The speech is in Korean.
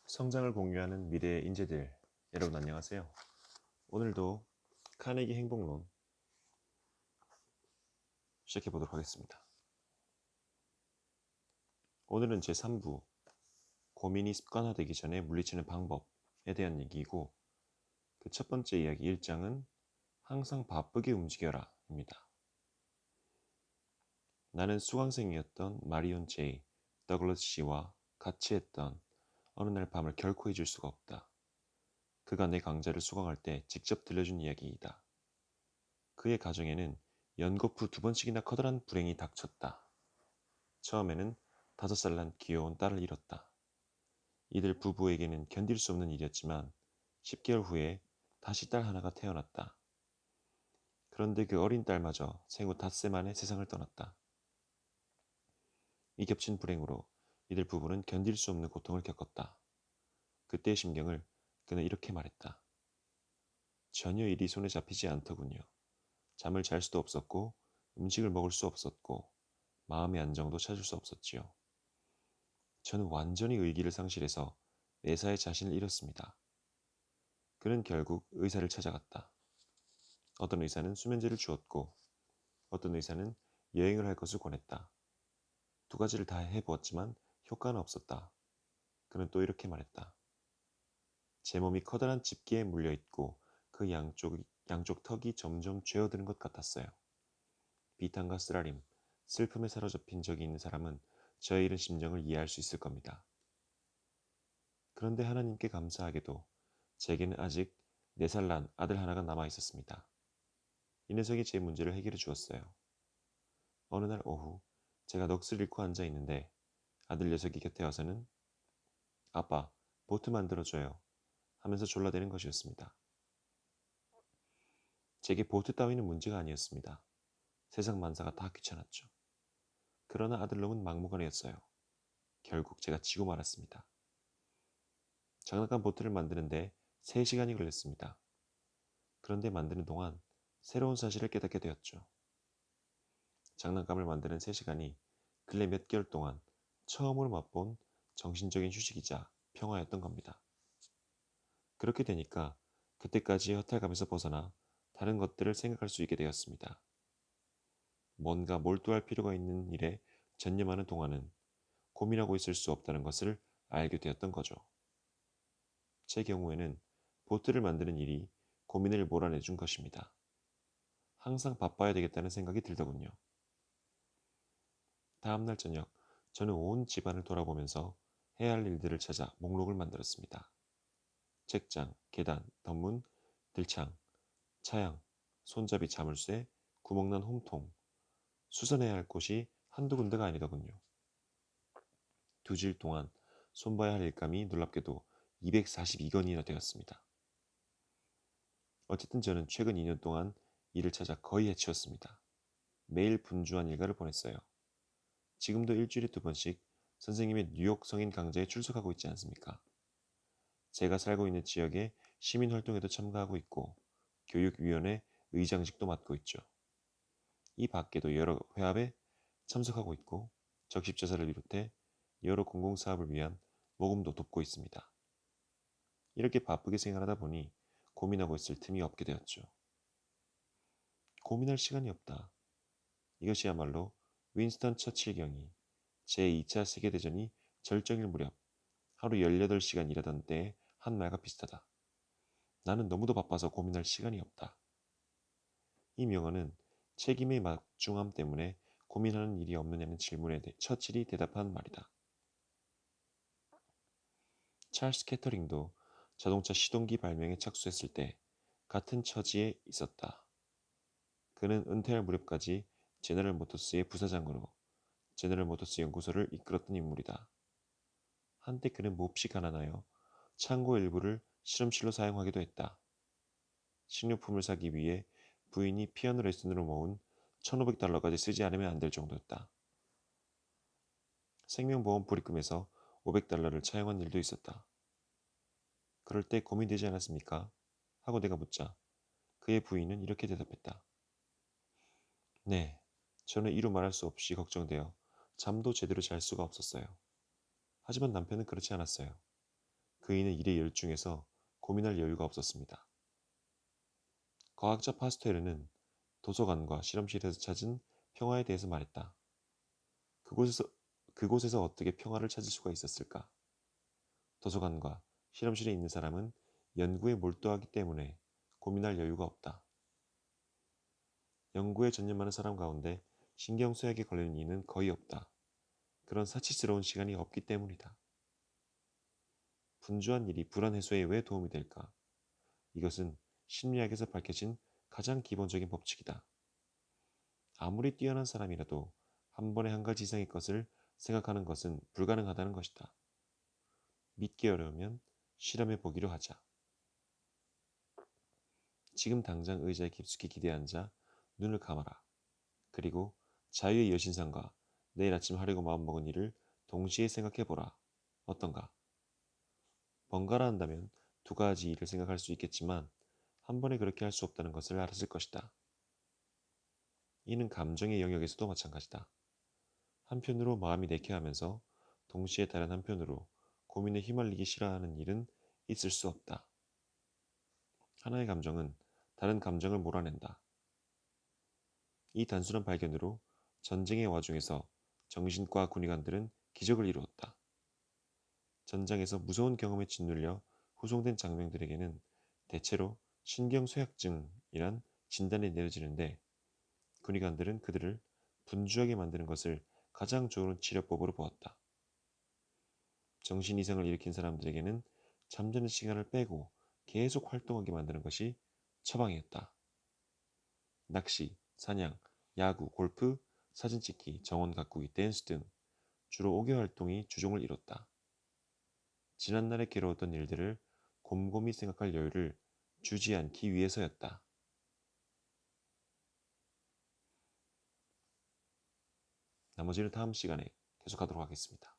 성장을 공유하는 미래의 인재들, 여러분 안녕하세요. 오늘도 카네기 행복론 시작해 보도록 하겠습니다. 오늘은 제3부 고민이 습관화되기 전에 물리치는 방법에 대한 얘기이고, 그 첫 번째 이야기 1장은 항상 바쁘게 움직여라 입니다. 나는 수강생이었던 마리온 제이 더글러스 씨와 같이 했던 어느 날 밤을 결코 잊을 수가 없다. 그가 내 강좌를 수강할 때 직접 들려준 이야기이다. 그의 가정에는 연거푸 2번씩이나 커다란 불행이 닥쳤다. 처음에는 5살 난 귀여운 딸을 잃었다. 이들 부부에게는 견딜 수 없는 일이었지만 10개월 후에 다시 딸 하나가 태어났다. 그런데 그 어린 딸마저 생후 닷새 만에 세상을 떠났다. 이 겹친 불행으로 이들 부부는 견딜 수 없는 고통을 겪었다. 그때의 심경을 그는 이렇게 말했다. 전혀 일이 손에 잡히지 않더군요. 잠을 잘 수도 없었고 음식을 먹을 수 없었고 마음의 안정도 찾을 수 없었지요. 저는 완전히 의기를 상실해서 매사에 자신을 잃었습니다. 그는 결국 의사를 찾아갔다. 어떤 의사는 수면제를 주었고 어떤 의사는 여행을 할 것을 권했다. 2가지를 다 해보았지만 효과는 없었다. 그는 또 이렇게 말했다. 제 몸이 커다란 집게에 물려있고 그 양쪽 턱이 점점 죄어드는 것 같았어요. 비탄과 쓰라림, 슬픔에 사로잡힌 적이 있는 사람은 저의 이런 심정을 이해할 수 있을 겁니다. 그런데 하나님께 감사하게도 제게는 아직 4살 난 아들 하나가 남아 있었습니다. 이 녀석이 제 문제를 해결해 주었어요. 어느 날 오후 제가 넋을 잃고 앉아 있는데 아들 녀석이 곁에 와서는 아빠, 보트 만들어줘요 하면서 졸라대는 것이었습니다. 제게 보트 따위는 문제가 아니었습니다. 세상 만사가 다 귀찮았죠. 그러나 아들놈은 막무가내였어요. 결국 제가 지고 말았습니다. 장난감 보트를 만드는데 3시간이 걸렸습니다. 그런데 만드는 동안 새로운 사실을 깨닫게 되었죠. 장난감을 만드는 3시간이 근래 몇 개월 동안 처음으로 맛본 정신적인 휴식이자 평화였던 겁니다. 그렇게 되니까 그때까지의 허탈감에서 벗어나 다른 것들을 생각할 수 있게 되었습니다. 뭔가 몰두할 필요가 있는 일에 전념하는 동안은 고민하고 있을 수 없다는 것을 알게 되었던 거죠. 제 경우에는 보트를 만드는 일이 고민을 몰아내준 것입니다. 항상 바빠야 되겠다는 생각이 들더군요. 다음날 저녁, 저는 온 집안을 돌아보면서 해야 할 일들을 찾아 목록을 만들었습니다. 책장, 계단, 덧문, 들창, 차양, 손잡이 자물쇠, 구멍난 홈통, 수선해야 할 곳이 한두 군데가 아니더군요. 2주일 동안 손봐야 할 일감이 놀랍게도 242건이나 되었습니다. 어쨌든 저는 최근 2년 동안 일을 찾아 거의 해치웠습니다. 매일 분주한 일과를 보냈어요. 지금도 일주일에 2번씩 선생님의 뉴욕 성인 강좌에 출석하고 있지 않습니까? 제가 살고 있는 지역의 시민활동에도 참가하고 있고 교육위원회 의장직도 맡고 있죠. 이 밖에도 여러 회합에 참석하고 있고 적십자사를 비롯해 여러 공공사업을 위한 모금도 돕고 있습니다. 이렇게 바쁘게 생활하다 보니 고민하고 있을 틈이 없게 되었죠. 고민할 시간이 없다. 이것이야말로 윈스턴 처칠경이 제2차 세계대전이 절정일 무렵 하루 18시간 일하던 때의 한 말과 비슷하다. 나는 너무도 바빠서 고민할 시간이 없다. 이 명언은 책임의 막중함 때문에 고민하는 일이 없느냐는 질문에 처칠이 대답한 말이다. 찰스 캐터링도 자동차 시동기 발명에 착수했을 때 같은 처지에 있었다. 그는 은퇴할 무렵까지 제너럴 모터스의 부사장으로 제너럴 모터스 연구소를 이끌었던 인물이다. 한때 그는 몹시 가난하여 창고 일부를 실험실로 사용하기도 했다. 식료품을 사기 위해 부인이 피아노 레슨으로 모은 $1,500까지 쓰지 않으면 안 될 정도였다. 생명보험 불입금에서 $500를 차용한 일도 있었다. 그럴 때 고민되지 않았습니까? 하고 내가 묻자 그의 부인은 이렇게 대답했다. 네, 저는 이루 말할 수 없이 걱정되어 잠도 제대로 잘 수가 없었어요. 하지만 남편은 그렇지 않았어요. 그이는 일에 열중해서 고민할 여유가 없었습니다. 과학자 파스텔르는 도서관과 실험실에서 찾은 평화에 대해서 말했다. 그곳에서, 그곳에서 어떻게 평화를 찾을 수가 있었을까? 도서관과 실험실에 있는 사람은 연구에 몰두하기 때문에 고민할 여유가 없다. 연구에 전념하는 사람 가운데 신경쇠약에 걸리는 이는 거의 없다. 그런 사치스러운 시간이 없기 때문이다. 분주한 일이 불안 해소에 왜 도움이 될까? 이것은 심리학에서 밝혀진 가장 기본적인 법칙이다. 아무리 뛰어난 사람이라도 한 번에 한 가지 이상의 것을 생각하는 것은 불가능하다는 것이다. 믿기 어려우면 실험해 보기로 하자. 지금 당장 의자에 깊숙이 기대 앉아 눈을 감아라. 그리고 자유의 여신상과 내일 아침 하려고 마음먹은 일을 동시에 생각해 보라. 어떤가? 번갈아 한다면 두 가지 일을 생각할 수 있겠지만 한 번에 그렇게 할 수 없다는 것을 알았을 것이다. 이는 감정의 영역에서도 마찬가지다. 한편으로 마음이 내켜하면서 동시에 다른 한편으로 고민에 휘말리기 싫어하는 일은 있을 수 없다. 하나의 감정은 다른 감정을 몰아낸다. 이 단순한 발견으로 전쟁의 와중에서 정신과 군의관들은 기적을 이루었다. 전장에서 무서운 경험에 짓눌려 후송된 장병들에게는 대체로 신경쇠약증이란 진단이 내려지는데 군의관들은 그들을 분주하게 만드는 것을 가장 좋은 치료법으로 보았다. 정신 이상을 일으킨 사람들에게는 잠자는 시간을 빼고 계속 활동하게 만드는 것이 처방이었다. 낚시, 사냥, 야구, 골프, 사진 찍기, 정원 가꾸기, 댄스 등 주로 5개 활동이 주종을 이뤘다. 지난날에 괴로웠던 일들을 곰곰이 생각할 여유를 주지 않기 위해서였다. 나머지는 다음 시간에 계속하도록 하겠습니다.